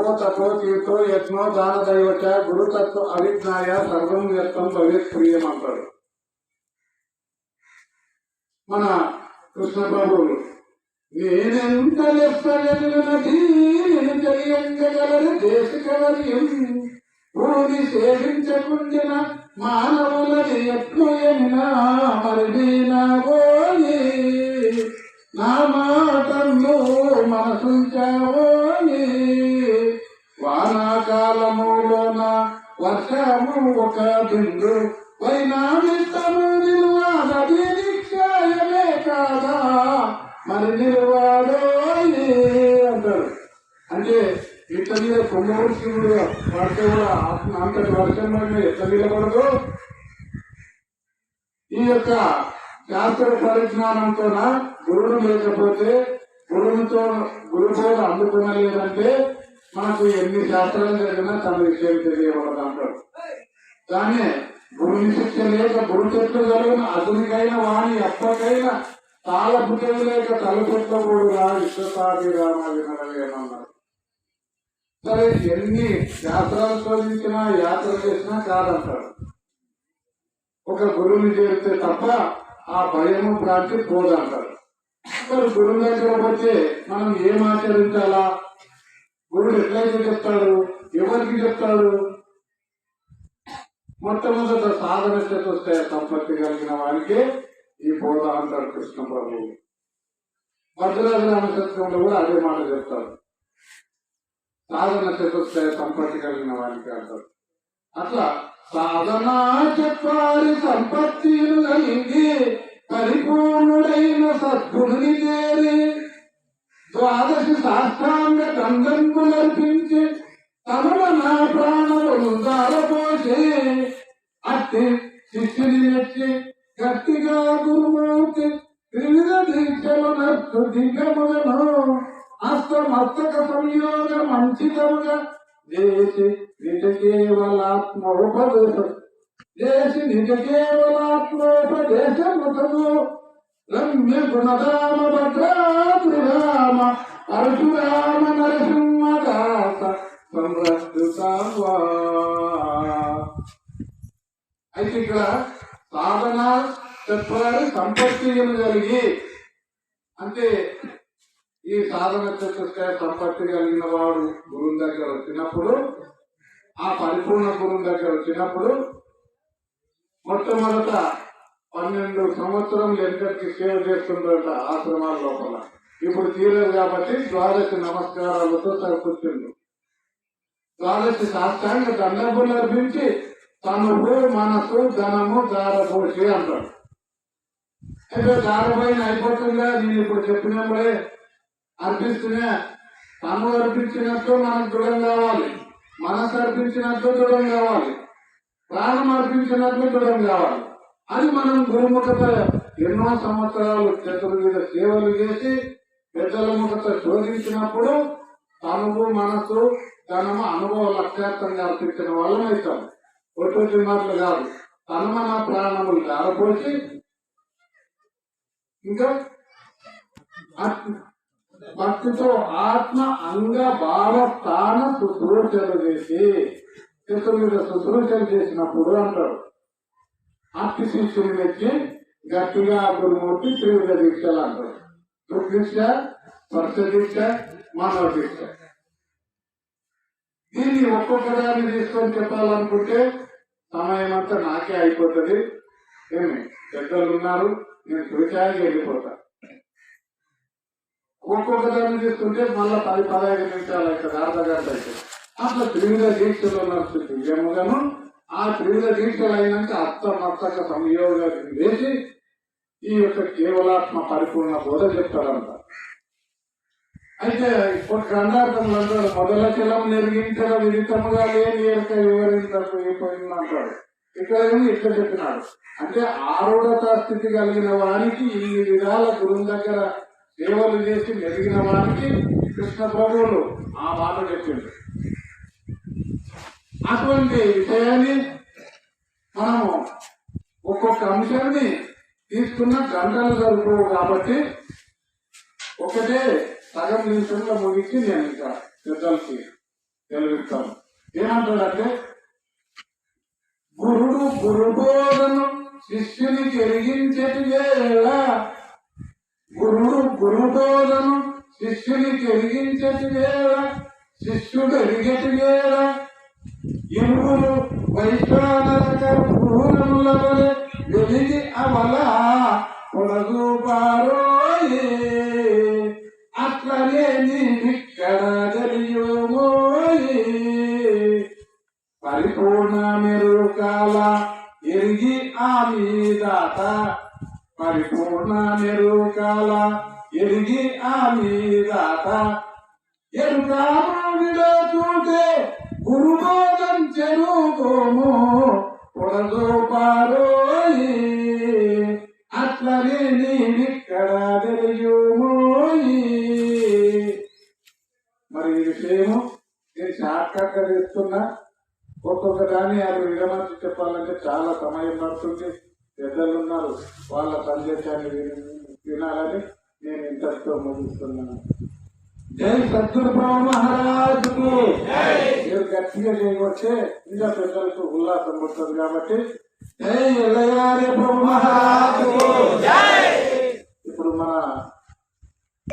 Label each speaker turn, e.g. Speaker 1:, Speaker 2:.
Speaker 1: జపో తపో తీర్థో యత్నో దాన దైవచ గురుతత్వ అవిజ్ఞాయ సర్వం వ్యక్తం భవేత్ ప్రియం అంటాడు మన కృష్ణ ప్రభువులు. నేనెంత లెప్పగలిగినది నేను తెలియంగలరు దేశకవర్యం భూమి సేవించకుండిన మానవులని ఎట్లయినా మరినావోయి నా మాటల్లో మనసుంచావోయి. వానాకాలములోన వర్షము ఒక బిందు వైనామిత్తము నిలువాదీ నిక్షాయమే కాదా మరి నిలువాడోయి అంటారు. అంటే ఇట్ల మీద కుంభవృష్టి పడితే కూడా అంతటి వర్షం ఎట్లా నిలబడదు. ఈ యొక్క శాస్త్ర పరిజ్ఞానంతోన గురువు లేకపోతే గురుబోధ అందుకునలేదంటే మనకు ఎన్ని శాస్త్రాలు జరిగినా తన విషయం తెలియబడదు అంటారు. కానీ గురుని శిక్ష లేక గురు చెట్లు కలిగిన అతనికైన వాణి ఎప్పటికైనా తాళపుటలు లేక తలపెట్టకూడదా విశ్వసాది రామ వినడలేమన్నారు. సరే ఎన్ని శాస్త్రాలు శోధించినా యాత్ర చేసినా కాదంటారు. ఒక గురువుని చేరితే తప్ప ఆ భయము ప్రాంతి పోదంటారు. మరి గురువు దగ్గర పోతే మనం ఏం ఆచరించాలా, గురుడు ఎట్లయితే చెప్తాడు, ఎవరికి చెప్తాడు? మొట్టమొదట సాధన చతుష్టయ సంపత్తి కలిగిన వారికి ఈ బోధ అంటారు కృష్ణ ప్రభువు. భద్రాద్రి రామచంద్రంలో కూడా అదే మాట చెప్తారు, సాధన చతుష్టయ సంపత్తి కలిగిన వారికి అంటారు. అట్లా సాధన చెప్పాలి సంపత్తిలు కలిగి పరిపూర్ణుడైన సద్గుణుని చేరి ద్వాదశి శాస్త్రాంగ గంధంకులర్పించి తమల నా ప్రాణములు దారపోసే అట్టి శిష్యుని మెచ్చి గట్టిగా గురుమూర్తి త్రివిధ దీక్షలు నర్సు దిగ్గములను అస్తమస్తక సంయోగ మంచితముగా దేశి నిజ కేవలాత్మోపదేశం దేశి నిజ కేవలాత్మోపదేశముతము రమ్య గుణరామ భద్రాద్రిరామ పరశురామ నరసింహదాస సంరక్షితావా. అయితే ఇక్కడ సాధన చెప్పాలి సంపత్తి కలిగి, అంటే ఈ సాధన చతుష్టయ సంపత్తి కలిగిన వాడు గురువు దగ్గర వచ్చినప్పుడు, ఆ పరిపూర్ణ గురువు దగ్గర వచ్చినప్పుడు మొట్టమొదట 12 సంవత్సరాలు ఎంతకి సేవ చేస్తుండట ఆశ్రమాల లోపల. ఇప్పుడు తీరదు కాబట్టి ద్వాదశి నమస్కారాలతో సరిపుచ్చిండు. ద్వాదశి శాస్త్రాన్ని దండబులు అర్పించి తనువు మనసు ధనము దారపోసి అంటాడు. అయితే దారపోయిన అయిపోతుందా, నేను ఇప్పుడు చెప్పినప్పుడే అర్పిస్తున్నా. తను అర్పించినట్టు మనకు దృఢం కావాలి, మనసు అర్పించినట్టు దృఢం కావాలి, ప్రాణం అర్పించినట్లు దృఢం కావాలి. అది మనం గురుముఖత ఎన్నో సంవత్సరాలు చతుర్విధ సేవలు చేసి పెద్దల ముఖత శోధించినప్పుడు తనువు మనసు ధనము అనుభవ లక్ష్యార్థంగా అర్పించిన వాళ్ళని అవుతాం. ఒట్టి మాటలు కాదు, తను మన ప్రాణములు దారపోసి ఇంకా భక్తితో ఆత్మ అంగ భావ స్థాన శుశ్రూషలు చేసి చతుర్విధ శుశ్రూషలు చేసినప్పుడు అంటారు. అట్టి శిష్యుని వచ్చి గట్టిగా గురుమూర్తి త్రివిధ దీక్షలు అంటారు. దుర్దీక్ష, స్పర్శ దీక్ష, మానవ దీక్ష. దీన్ని ఒక్కొక్కదాన్ని తీసుకొని చెప్పాలనుకుంటే సమయం అంతా నాకే అయిపోతుంది. ఏమి పెద్దలు ఉన్నారు, నేను చూచాయి వెళ్ళిపోతా. ఒక్కొక్క దాన్ని తీసుకుంటే మళ్ళా 10-15 నిమిషాలు అవుతుంది, అర్ధ గంట అవుతుంది. అట్లా త్రివిధ దీక్షలు నడుస్తుంది ఏమోగాను. ఆ త్రివిధ దీక్షలు అయినాక అర్థమర్థక సంయోగం వేసి ఈ యొక్క కేవలాత్మ పరిపూర్ణ బోధ చెప్తారంట. అయితే ఇప్పుడు గ్రంథార్థంలో అంటాడు, మొదల జలం నెరిగించడ విదితముగా లేని ఎరుక వివరించకు అయిపోయింది అంటాడు. ఇక్కడ ఇట్లా చెప్పినాడు, అంటే ఆరుడత స్థితి కలిగిన వారికి ఈ విధాల గురువు దగ్గర సేవలు చేసి మెరిగిన వారికి కృష్ణ ప్రభువులు ఆ మాట చెప్పింది. అటువంటి విషయాన్ని మనము ఒక్కొక్క అంశాన్ని తీసుకున్న గంటలు జరుపుకోవు కాబట్టి ఒకటే సగం నిమిషంలో ముగించి నేను ఇంకా పెద్దలకి తెలివిస్తాను. ఏమంటాడంటే గురుడు గురుబోధను శిష్యుని కెరిగించటి వేళ, గురుడు గురుబోధను శిష్యుని కెరిగించటి వేళ, శిష్యుడు ఎరిగటి వేళ ఇరువురు వైశ్వానరక పూలముల వలె వెలిగి అవల పొడగూపారోయే, అట్లనే నీవిక్కడ జరియోమోయే. పరిపూర్ణ మెరుకాల ఎరిగి ఆ మీదాత, పరిపూర్ణ మెరుకాల ఎరిగి ఆ మీదాత, ఎరుకాముడిలో చూటే గురుబోధం చెరుకోము పొడగోపారోయి, అట్లనే నీవిక్కడ తెలియమోయి. మరి ఈ విషయము నేను షార్ట్ కట్ ఇస్తున్నా. ఒక్కొక్క దాన్ని అది విడమర్చి చెప్పాలంటే చాలా సమయం పడుతుంది. పెద్దలు ఉన్నారు, వాళ్ళ సందేశాన్ని వినాలని నేను ఇంతటితో ముగిస్తున్నాను. జై సద్గురు ప్రభు మహారాజుకు. మీరు గట్టిగా చేయవచ్చే ఇంకా పెద్దలకు ఉల్లాసం పడుతుంది కాబట్టి జై ఎల్లయ్య ప్రభు మహారాజుకు. ఇప్పుడు మన